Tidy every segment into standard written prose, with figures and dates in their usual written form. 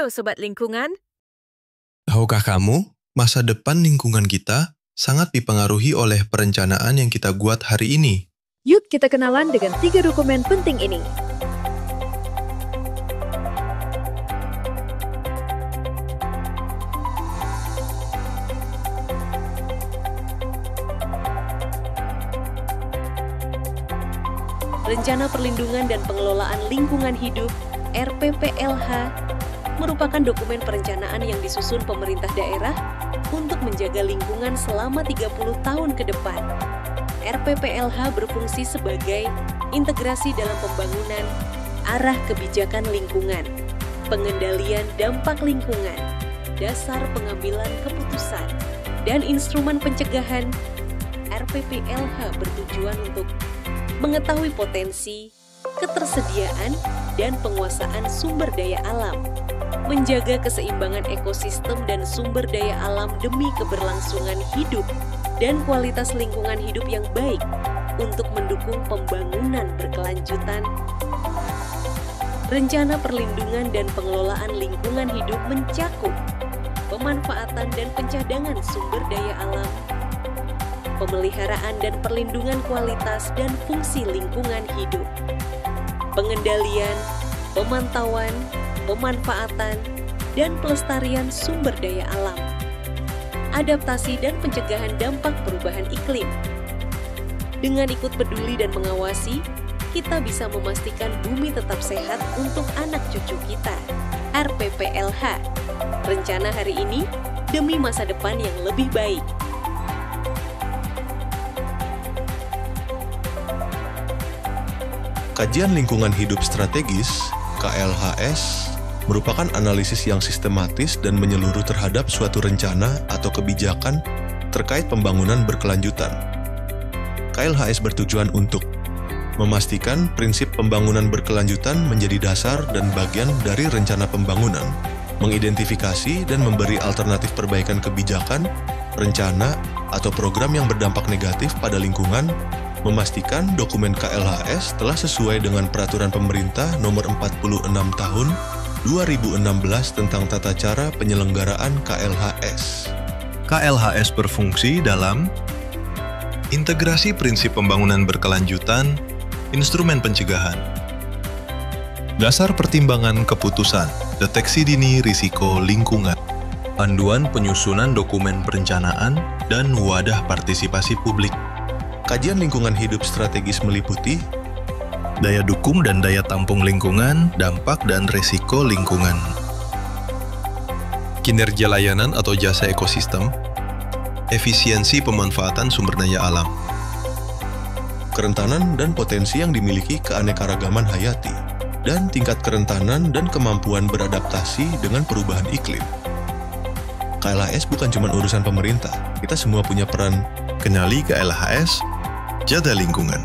Halo Sobat Lingkungan, Tahukah kamu, masa depan lingkungan kita sangat dipengaruhi oleh perencanaan yang kita buat hari ini. yuk kita kenalan dengan 3 dokumen penting ini. Rencana Perlindungan dan Pengelolaan Lingkungan Hidup (RPPLH) merupakan dokumen perencanaan yang disusun pemerintah daerah untuk menjaga lingkungan selama 30 tahun ke depan. RPPLH berfungsi sebagai integrasi dalam pembangunan arah kebijakan lingkungan, pengendalian dampak lingkungan, dasar pengambilan keputusan, dan instrumen pencegahan. RPPLH bertujuan untuk mengetahui potensi, ketersediaan, dan penguasaan sumber daya alam, menjaga keseimbangan ekosistem dan sumber daya alam demi keberlangsungan hidup dan kualitas lingkungan hidup yang baik untuk mendukung pembangunan berkelanjutan. Rencana Perlindungan dan Pengelolaan Lingkungan Hidup mencakup pemanfaatan dan pencadangan sumber daya alam, pemeliharaan dan perlindungan kualitas dan fungsi lingkungan hidup, pengendalian, pemantauan, pemanfaatan, dan pelestarian sumber daya alam, adaptasi dan pencegahan dampak perubahan iklim. Dengan ikut peduli dan mengawasi, kita bisa memastikan bumi tetap sehat untuk anak cucu kita. RPPLH, rencana hari ini demi masa depan yang lebih baik. Kajian Lingkungan Hidup Strategis, KLHS, merupakan analisis yang sistematis dan menyeluruh terhadap suatu rencana atau kebijakan terkait pembangunan berkelanjutan. KLHS bertujuan untuk memastikan prinsip pembangunan berkelanjutan menjadi dasar dan bagian dari rencana pembangunan, mengidentifikasi dan memberi alternatif perbaikan kebijakan, rencana, atau program yang berdampak negatif pada lingkungan, memastikan dokumen KLHS telah sesuai dengan Peraturan Pemerintah Nomor 46 Tahun 2016 tentang tata cara penyelenggaraan KLHS. KLHS berfungsi dalam integrasi prinsip pembangunan berkelanjutan, instrumen pencegahan, dasar pertimbangan keputusan, deteksi dini risiko lingkungan, panduan penyusunan dokumen perencanaan, dan wadah partisipasi publik. Kajian lingkungan hidup strategis meliputi daya dukung dan daya tampung lingkungan, dampak dan resiko lingkungan, kinerja layanan atau jasa ekosistem, efisiensi pemanfaatan sumber daya alam, kerentanan dan potensi yang dimiliki keanekaragaman hayati, dan tingkat kerentanan dan kemampuan beradaptasi dengan perubahan iklim. KLHS bukan cuma urusan pemerintah, kita semua punya peran. Kenali KLHS, jaga lingkungan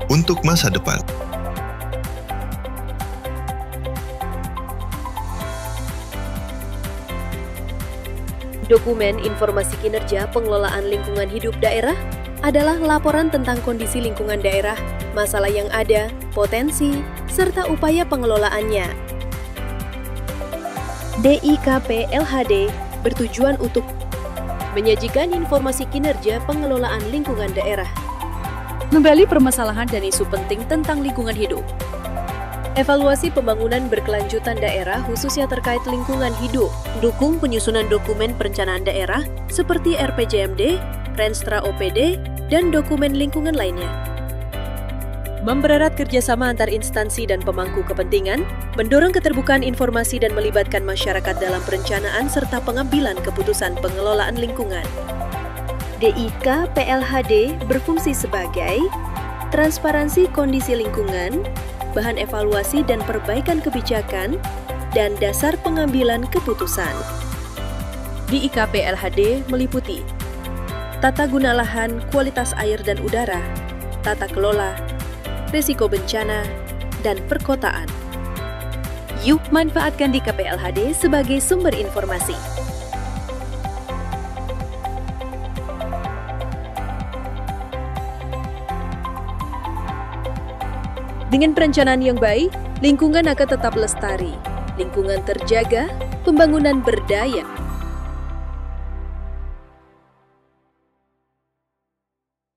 untuk masa depan. Dokumen Informasi Kinerja Pengelolaan Lingkungan Hidup Daerah adalah laporan tentang kondisi lingkungan daerah, masalah yang ada, potensi, serta upaya pengelolaannya. DIKP-LHD bertujuan untuk menyajikan informasi kinerja pengelolaan lingkungan daerah, menggali permasalahan dan isu penting tentang lingkungan hidup, evaluasi pembangunan berkelanjutan daerah khususnya terkait lingkungan hidup, dukung penyusunan dokumen perencanaan daerah seperti RPJMD, Renstra OPD, dan dokumen lingkungan lainnya. Mempererat kerjasama antar instansi dan pemangku kepentingan, mendorong keterbukaan informasi dan melibatkan masyarakat dalam perencanaan serta pengambilan keputusan pengelolaan lingkungan. DIK-PLHD berfungsi sebagai transparansi kondisi lingkungan, bahan evaluasi dan perbaikan kebijakan, dan dasar pengambilan keputusan. DIK-PLHD meliputi tata guna lahan, kualitas air dan udara, tata kelola, risiko bencana, dan perkotaan. Yuk manfaatkan DIK-PLHD sebagai sumber informasi. Dengan perencanaan yang baik, lingkungan akan tetap lestari, lingkungan terjaga, pembangunan berdaya,